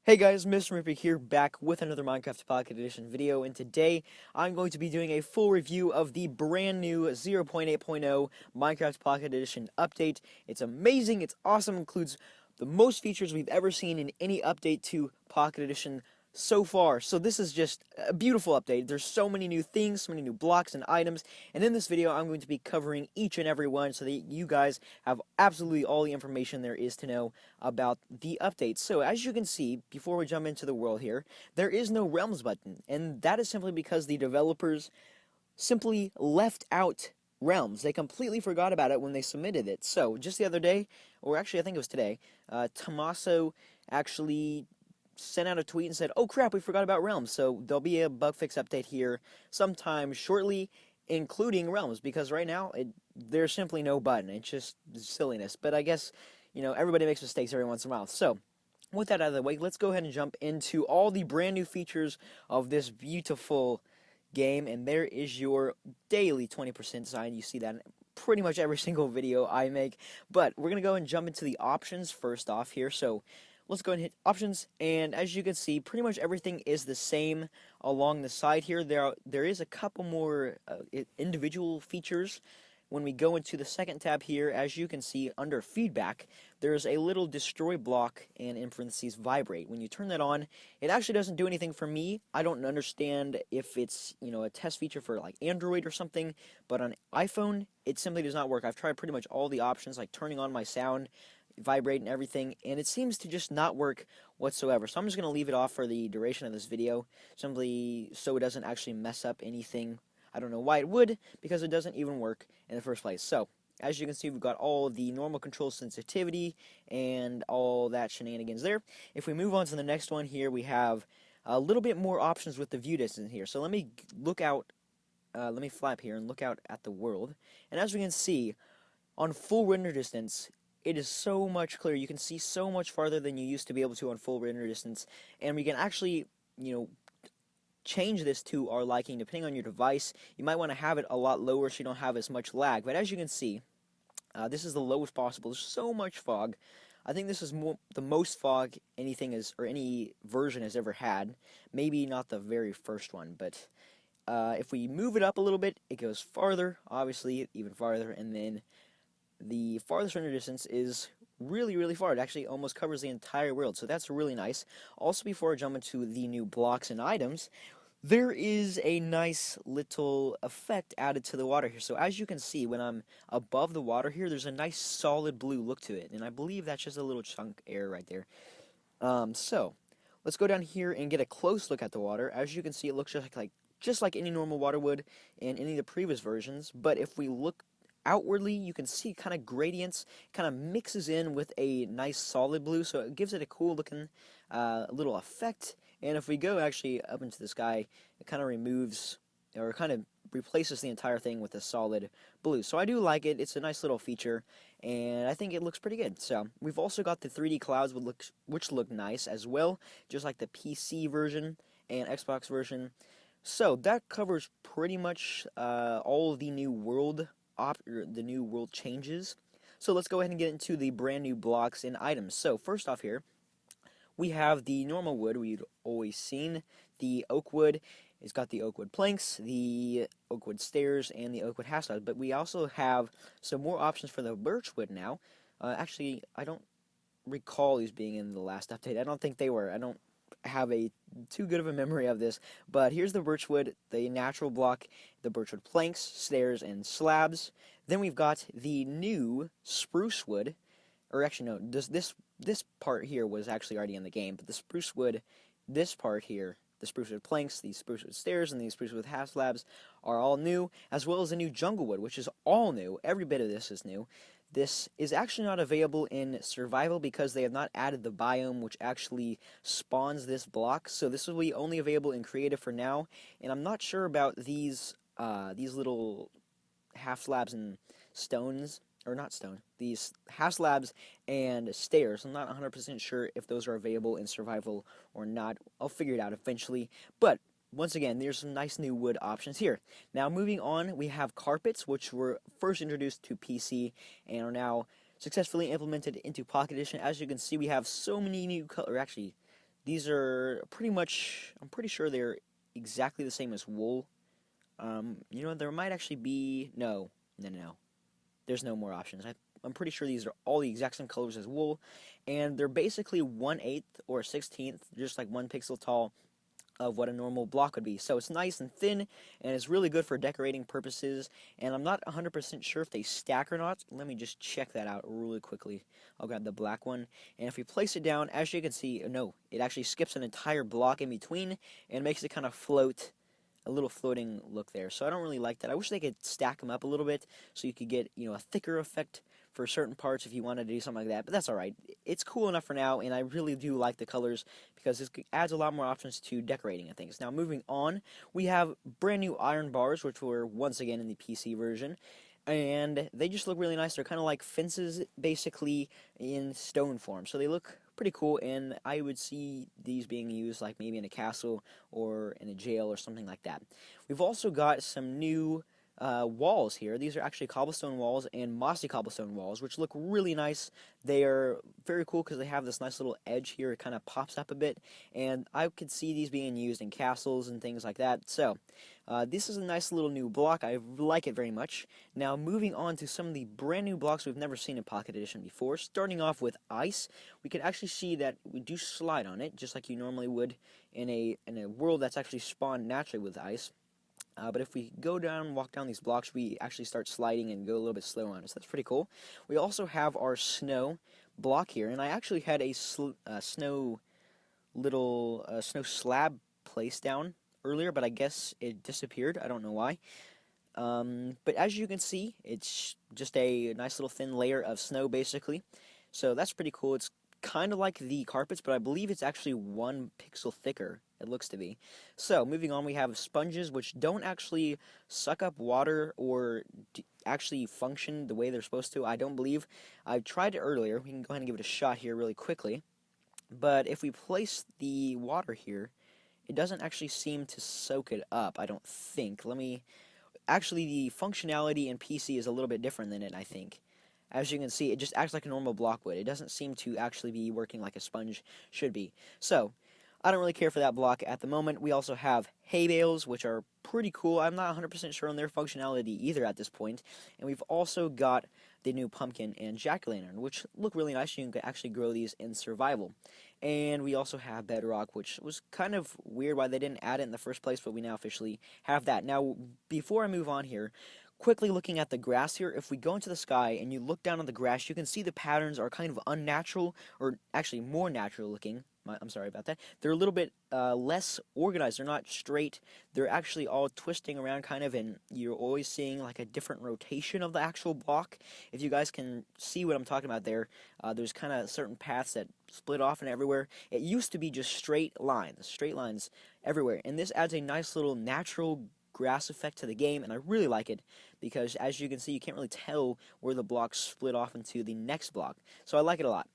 Hey guys, MrMoopig here, back with another Minecraft Pocket Edition video, and today I'm going to be doing a full review of the brand new 0.8.0 Minecraft Pocket Edition update. It's amazing, it's awesome, includes the most features we've ever seen in any update to Pocket Edition so far. So this is just a beautiful update. There's so many new things, so many new blocks and items, and in this video I'm going to be covering each and every one so that you guys have absolutely all the information there is to know about the update. So as you can see, before we jump into the world here, there is no realms button, and that is simply because the developers simply left out realms. They completely forgot about it when they submitted it. So just the other day, or actually I think it was today, Tommaso actually sent out a tweet and said, "Oh crap, we forgot about realms." So there'll be a bug fix update here sometime shortly, including realms, because right now there's simply no button. It's just silliness. But I guess, everybody makes mistakes every once in a while. So with that out of the way, let's go ahead and jump into all the brand new features of this beautiful game. And there is your daily 20% sign. You see that in pretty much every single video I make. But we're going to go and jump into the options first off here. So let's go ahead and hit options, and as you can see, pretty much everything is the same along the side here. There is a couple more individual features. When we go into the second tab here, as you can see under feedback, there's a little destroy block and in parentheses vibrate. When you turn that on, it actually doesn't do anything for me. I don't understand if it's a test feature for like Android or something, but on iPhone it simply does not work. I've tried pretty much all the options, like turning on my sound, vibrate and everything, and it seems to just not work whatsoever. So I'm just going to leave it off for the duration of this video, simply so it doesn't actually mess up anything. I don't know why it would, because it doesn't even work in the first place. So as you can see, we've got all of the normal control sensitivity and all that shenanigans there. If we move on to the next one here, we have a little bit more options with the view distance here. So let me flap here and look out at the world. And as we can see, on full render distance, it is so much clearer. You can see so much farther than you used to be able to on full render distance, and we can actually, change this to our liking depending on your device. You might want to have it a lot lower so you don't have as much lag, but as you can see, this is the lowest possible. There's so much fog. I think this is the most fog any version has ever had. Maybe not the very first one, but if we move it up a little bit, it goes farther, obviously even farther, and then the farthest render distance is really, really far. It actually almost covers the entire world, so that's really nice. Also, before I jump into the new blocks and items, there is a nice little effect added to the water here. So as you can see, when I'm above the water here, there's a nice solid blue look to it, and I believe that's just a little chunk air right there. So let's go down here and get a close look at the water. As you can see, it looks just like any normal water would in any of the previous versions, but if we look outwardly, you can see kind of gradients, kind of mixes in with a nice solid blue, so it gives it a cool looking little effect. And if we go actually up into the sky, it kind of removes, or kind of replaces the entire thing with a solid blue. So I do like it. It's a nice little feature, and I think it looks pretty good. So we've also got the 3D clouds, which look nice as well, just like the PC version and Xbox version. So that covers pretty much all of the new world changes. So let's go ahead and get into the brand new blocks and items. So first off here, we have the normal wood we've always seen, the oak wood. It's got the oak wood planks, the oak wood stairs, and the oak wood half slabs. But we also have some more options for the birch wood now. Actually, I don't recall these being in the last update. I don't think they were. I don't have a too good of a memory of this, but here's the birchwood, the natural block, the birchwood planks, stairs, and slabs. Then we've got the new spruce wood, or actually no, this part here was actually already in the game, but the spruce wood, this part here, the spruce wood planks, the spruce wood stairs, and the spruce wood half slabs are all new, as well as the new jungle wood, which is all new. Every bit of this is new. This is actually not available in survival because they have not added the biome which actually spawns this block. So this will be only available in creative for now. And I'm not sure about these little half slabs and stones, or not stone, these half slabs and stairs. I'm not 100% sure if those are available in survival or not. I'll figure it out eventually. But once again, there's some nice new wood options here. Now, moving on, we have carpets, which were first introduced to PC and are now successfully implemented into Pocket Edition. As you can see, we have so many new colors. Actually, These are pretty much, I'm pretty sure they're exactly the same as wool. You know, there might actually be, no. There's no more options. I'm pretty sure these are all the exact same colors as wool, and they're basically 1/8 or 16th, just like 1 pixel tall of what a normal block would be. So it's nice and thin, and it's really good for decorating purposes, and I'm not 100% sure if they stack or not. Let me just check that out really quickly. I'll grab the black one, and if we place it down, as you can see, no, it actually skips an entire block in between, and makes it kind of float, a little floating look there. So I don't really like that. I wish they could stack them up a little bit so you could get, a thicker effect for certain parts if you wanted to do something like that. But that's all right. It's cool enough for now, and I really do like the colors because this adds a lot more options to decorating and things. Now, moving on, we have brand new iron bars, which were once again in the PC version. And they just look really nice. They're kind of like fences, basically, in stone form. So they look pretty cool, and I would see these being used like maybe in a castle or in a jail or something like that. We've also got some new walls here. These are actually cobblestone walls and mossy cobblestone walls, which look really nice. They are very cool because they have this nice little edge here. It kind of pops up a bit, and I could see these being used in castles and things like that. So this is a nice little new block. I like it very much. Now, moving on to some of the brand new blocks we've never seen in Pocket Edition before. Starting off with ice, we can actually see that we do slide on it, just like you normally would in a world that's actually spawned naturally with ice. But if we go down, walk down these blocks, we actually start sliding and go a little bit slower on it. So that's pretty cool. We also have our snow block here, and I actually had a snow slab placed down earlier, but I guess it disappeared. I don't know why. But as you can see, it's just a nice little thin layer of snow, basically. So that's pretty cool. It's kind of like the carpets, but I believe it's actually 1 pixel thicker, it looks to be. So, moving on, we have sponges, which don't actually suck up water or actually function the way they're supposed to, I don't believe. I tried it earlier. We can go ahead and give it a shot here really quickly. But if we place the water here, it doesn't actually seem to soak it up, I don't think. Actually, the functionality in PC is a little bit different than it, I think. As you can see, it just acts like a normal block would. It doesn't seem to actually be working like a sponge should be. So, I don't really care for that block at the moment. We also have hay bales, which are pretty cool. I'm not 100% sure on their functionality either at this point. And we've also got the new pumpkin and jack-o'-lantern, which look really nice. You can actually grow these in survival. And we also have bedrock, which was kind of weird why they didn't add it in the first place, but we now officially have that. Now, before I move on here, quickly looking at the grass here, if we go into the sky and you look down on the grass, you can see the patterns are kind of unnatural, or actually more natural looking. I'm sorry about that. They're a little bit less organized. They're not straight. They're actually all twisting around kind of, and you're always seeing like a different rotation of the actual block. If you guys can see what I'm talking about there, there's kind of certain paths that split off and everywhere. It used to be just straight lines everywhere. And this adds a nice little natural grass effect to the game, and I really like it because, as you can see, you can't really tell where the blocks split off into the next block. So I like it a lot.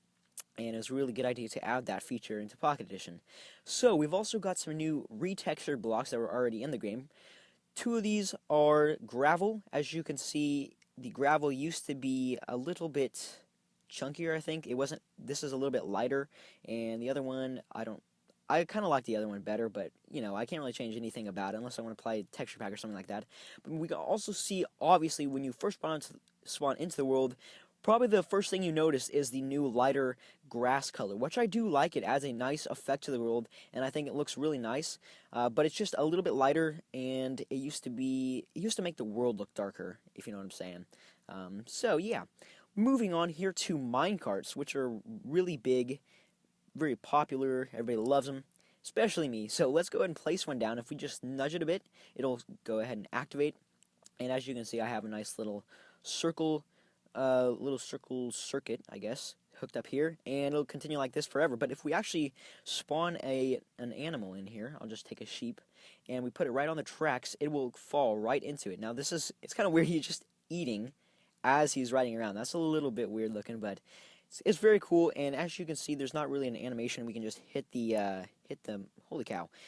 And it's a really good idea to add that feature into Pocket Edition. So, we've also got some new retextured blocks that were already in the game. 2 of these are gravel. As you can see, the gravel used to be a little bit chunkier, I think. This is a little bit lighter, and the other one, I kind of like the other one better, but, I can't really change anything about it unless I want to apply a texture pack or something like that. But we can also see, obviously, when you first spawn into the world, probably the first thing you notice is the new lighter grass color, which I do like. It adds a nice effect to the world, and I think it looks really nice. But it's just a little bit lighter, and it used to make the world look darker, if you know what I'm saying. So yeah, moving on here to minecarts, which are really big, very popular. Everybody loves them, especially me. So let's go ahead and place one down. If we just nudge it a bit, it'll go ahead and activate. And as you can see, I have a nice little circle circuit, I guess, hooked up here, and it'll continue like this forever. But if we actually spawn an animal in here, I'll just take a sheep, and we put it right on the tracks, it will fall right into it. Now it's kind of weird. He's just eating as he's riding around. That's a little bit weird looking, but it's very cool. And as you can see, there's not really an animation. We can just hit the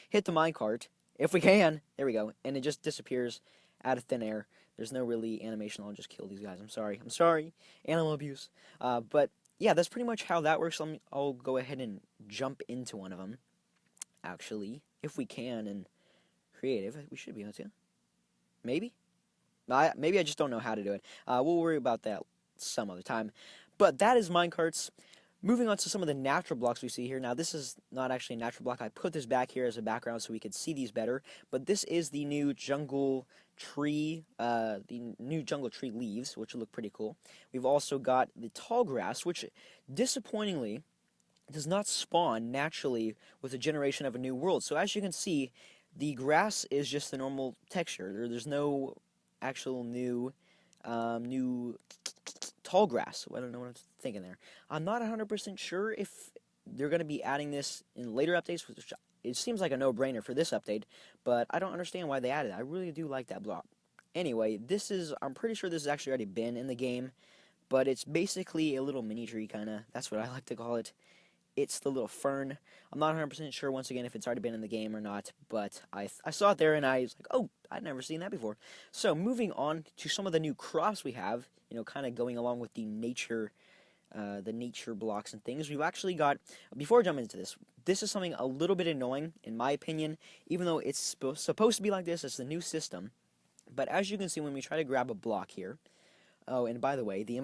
minecart if we can. There we go, and it just disappears out of thin air. There's no really animation. I'll just kill these guys. I'm sorry. Animal abuse. But yeah, that's pretty much how that works. I'll go ahead and jump into one of them. actually, if we can, in creative, we should be able to. Maybe? Maybe I just don't know how to do it. We'll worry about that some other time. But that is Minecarts. Moving on to some of the natural blocks we see here. Now, this is not actually a natural block. I put this back here as a background so we could see these better. But this is the new jungle tree, leaves, which look pretty cool. We've also got the tall grass, which disappointingly does not spawn naturally with the generation of a new world. So as you can see, the grass is just the normal texture. There's no actual new tall grass. I don't know what I'm thinking there. I'm not 100% sure if they're going to be adding this in later updates, which it seems like a no-brainer for this update, but I don't understand why they added it. I really do like that block. Anyway, I'm pretty sure this has actually already been in the game, but it's basically a little mini tree, kind of. That's what I like to call it. It's the little fern. I'm not 100% sure, once again, if it's already been in the game or not, but I saw it there and I was like, oh, I'd never seen that before. So moving on to some of the new crops we have, kind of going along with the nature blocks and things. We've actually got, before I jump into this is something a little bit annoying, in my opinion, even though it's supposed to be like this. It's the new system. But as you can see, when we try to grab a block here, oh, and by the way, the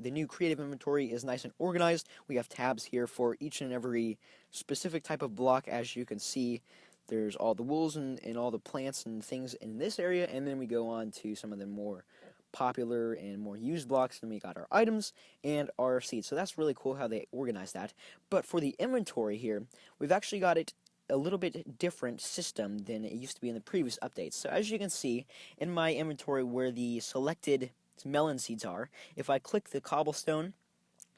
new creative inventory is nice and organized. We have tabs here for each and every specific type of block. As you can see, there's all the wools and all the plants and things in this area, and then we go on to some of the more popular and more used blocks, and we got our items and our seeds. So that's really cool how they organize that. But for the inventory here, we've actually got it a little bit different system than it used to be in the previous updates. So as you can see in my inventory where the selected melon seeds are, if I click the cobblestone,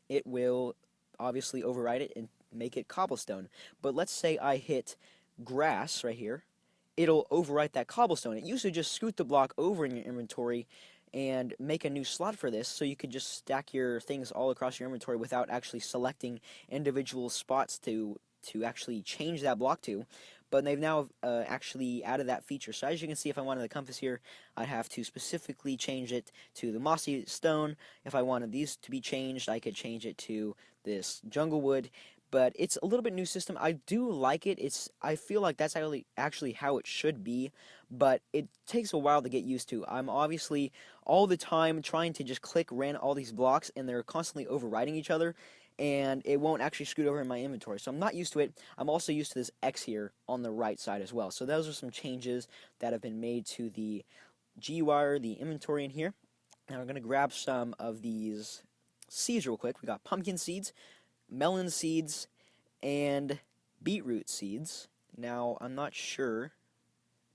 it will obviously override it and make it cobblestone. But let's say I hit grass right here, it'll overwrite that cobblestone. It used to just scoot the block over in your inventory and make a new slot for this, so you could just stack your things all across your inventory without actually selecting individual spots to actually change that block to. But they've now actually added that feature. So as you can see, if I wanted the compass here, I'd have to specifically change it to the mossy stone. If I wanted these to be changed, I could change it to this jungle wood. But it's a little bit new system. I do like it. I feel like that's actually how it should be, but it takes a while to get used to. I'm obviously all the time trying to just click all these blocks, and they're constantly overriding each other, and it won't actually scoot over in my inventory. So I'm not used to it. I'm also used to this X here on the right side as well. So those are some changes that have been made to the GUI, or the inventory in here. Now we're going to grab some of these seeds real quick. We got pumpkin seeds, melon seeds, and beetroot seeds. Now, I'm not sure.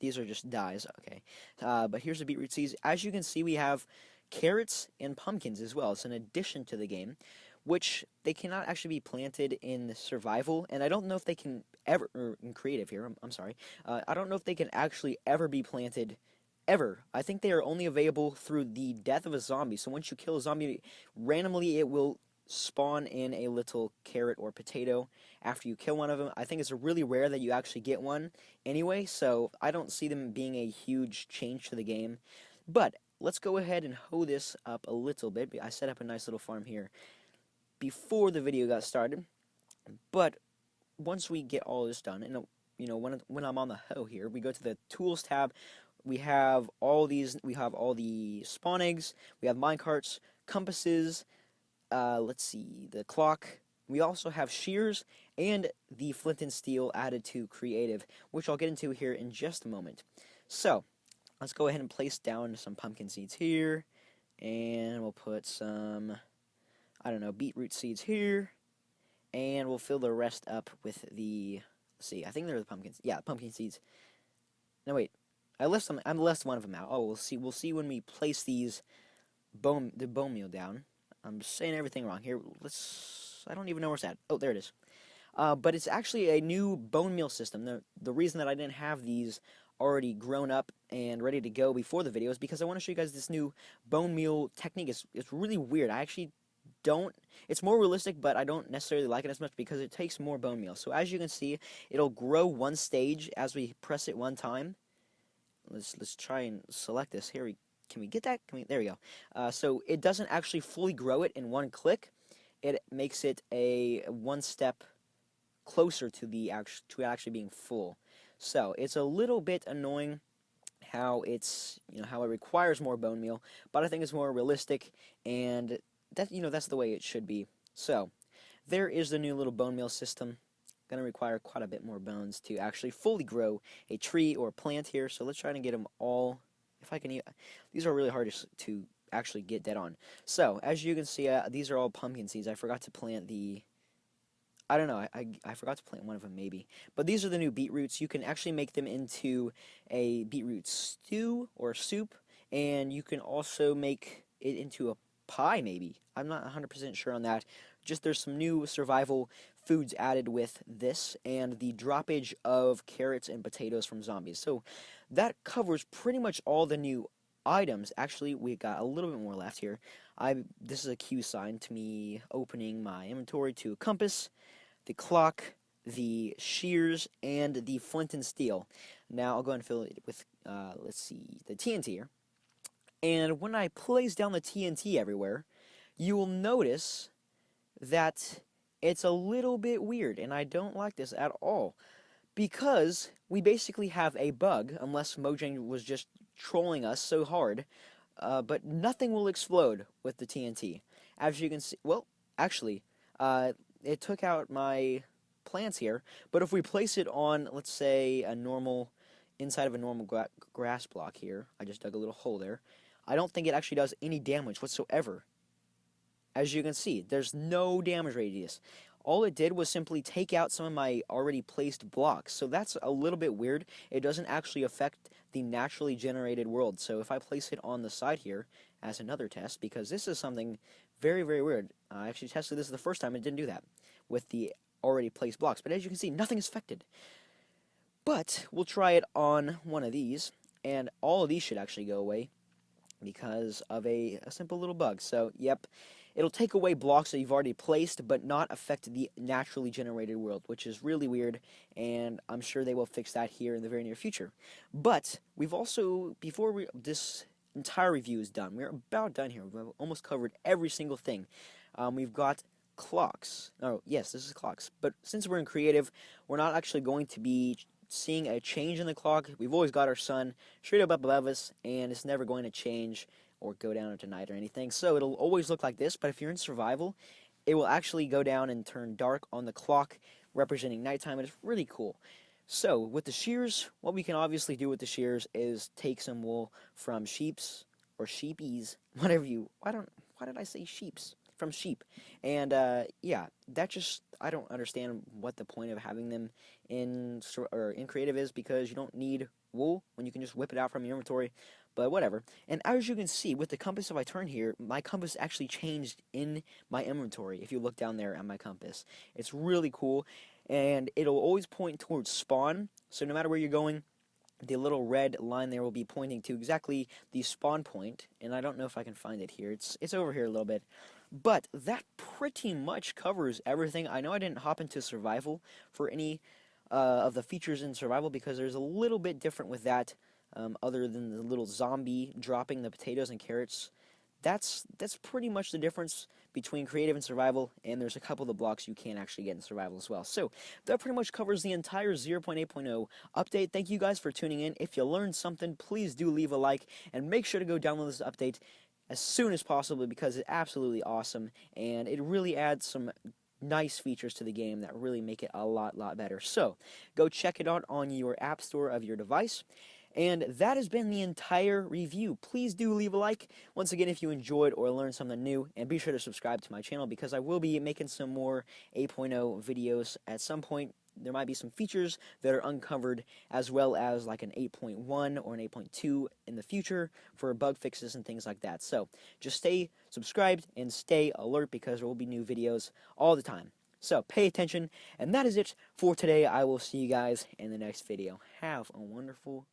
These are just dyes. Okay. But here's the beetroot seeds. As you can see, we have carrots and pumpkins as well. It's an addition to the game, which they cannot actually be planted in survival, and I don't know if they can ever, or in creative here, I'm sorry, I don't know if they can actually ever be planted, ever. I think they are only available through the death of a zombie. So once you kill a zombie, randomly it will spawn in a little carrot or potato after you kill one of them. I think it's really rare that you actually get one anyway, so I don't see them being a huge change to the game. But let's go ahead and hoe this up a little bit. I set up a nice little farm here before the video got started, but once we get all this done, and when I'm on the hoe here, we go to the tools tab. We have all the spawn eggs, we have minecarts, compasses, let's see, the clock. We also have shears and the flint and steel added to creative, which I'll get into here in just a moment. So let's go ahead and place down some pumpkin seeds here, and we'll put some, I don't know, beetroot seeds here, and we'll fill the rest up with the, let's see, I think they're the pumpkins. Yeah, pumpkin seeds. No, wait, I left one of them out. Oh, we'll see when we place the bone meal down. I'm saying everything wrong here. I don't even know where it's at. Oh, there it is. But it's actually a new bone meal system. The reason that I didn't have these already grown up and ready to go before the video is because I want to show you guys this new bone meal technique. It's really weird. I actually don't, it's more realistic, but I don't necessarily like it as much because it takes more bone meal. So as you can see, it'll grow one stage as we press it one time. Let's try and select this. Here can we get that? There we go. So it doesn't actually fully grow it in one click. It makes it a one-step closer to actually being full. So it's a little bit annoying how how it requires more bone meal, but I think it's more realistic, and that's the way it should be. So there is the new little bone meal system. Going to require quite a bit more bones to actually fully grow a tree or plant here. So let's try to get them all. If I can, these are really hard to actually get dead on. So as you can see, these are all pumpkin seeds. I forgot to plant the. I don't know. I forgot to plant one of them maybe. But these are the new beetroots. You can actually make them into a beetroot stew or soup, and you can also make it into a pie maybe. I'm not 100% sure on that. Just there's some new survival foods added with this, and the droppage of carrots and potatoes from zombies. So that covers pretty much all the new items. Actually, we got a little bit more left here. This is a cue sign to me opening my inventory to a compass, the clock, the shears, and the flint and steel. Now I'll go ahead and fill it with, let's see, the TNT here. And when I place down the TNT everywhere, you will notice that it's a little bit weird, and I don't like this at all, because we basically have a bug, unless Mojang was just trolling us so hard, but nothing will explode with the TNT. As you can see, well, actually, it took out my plants here, but if we place it on, let's say, inside of a normal grass block here, I just dug a little hole there, I don't think it actually does any damage whatsoever. As you can see, there's no damage radius. All it did was simply take out some of my already placed blocks, so that's a little bit weird. It doesn't actually affect the naturally generated world. So if I place it on the side here as another test, because this is something very, very weird. I actually tested this the first time, it didn't do that with the already placed blocks. But as you can see, nothing is affected. But we'll try it on one of these, and all of these should actually go away because of a simple little bug. So, yep, it'll take away blocks that you've already placed, but not affect the naturally generated world, which is really weird, and I'm sure they will fix that here in the very near future. But we've also, before this entire review is done, we're about done here. We've almost covered every single thing. We've got clocks. Oh, yes, this is clocks. But since we're in creative, we're not actually going to be seeing a change in the clock. We've always got our sun straight up above us, and it's never going to change or go down into night or anything. So it'll always look like this, but if you're in survival, it will actually go down and turn dark on the clock, representing nighttime, and it's really cool. So with the shears, what we can obviously do with the shears is take some wool from sheeps or sheepies, why did I say sheeps? From sheep. And yeah, I don't understand what the point of having them in creative is, because you don't need wool when you can just whip it out from your inventory, but whatever. And as you can see with the compass, if I turn here, my compass actually changed in my inventory. If you look down there at my compass, it's really cool, and it'll always point towards spawn, so no matter where you're going, the little red line there will be pointing to exactly the spawn point. And I don't know if I can find it here. It's over here a little bit. But that pretty much covers everything. I know I didn't hop into survival for any of the features in survival, because there's a little bit different with that, other than the little zombie dropping the potatoes and carrots. That's pretty much the difference between creative and survival, and there's a couple of the blocks you can actually get in survival as well. So that pretty much covers the entire 0.8.0 update. Thank you guys for tuning in. If you learned something, please do leave a like, and make sure to go download this update as soon as possible, because it's absolutely awesome, and it really adds some nice features to the game that really make it a lot better. So go check it out on your app store of your device. And that has been the entire review. Please do leave a like, once again, if you enjoyed or learned something new, and be sure to subscribe to my channel, because I will be making some more 8.0 videos at some point. There might be some features that are uncovered, as well as like an 8.1 or an 8.2 in the future for bug fixes and things like that. So just stay subscribed and stay alert, because there will be new videos all the time. So pay attention, and that is it for today. I will see you guys in the next video. Have a wonderful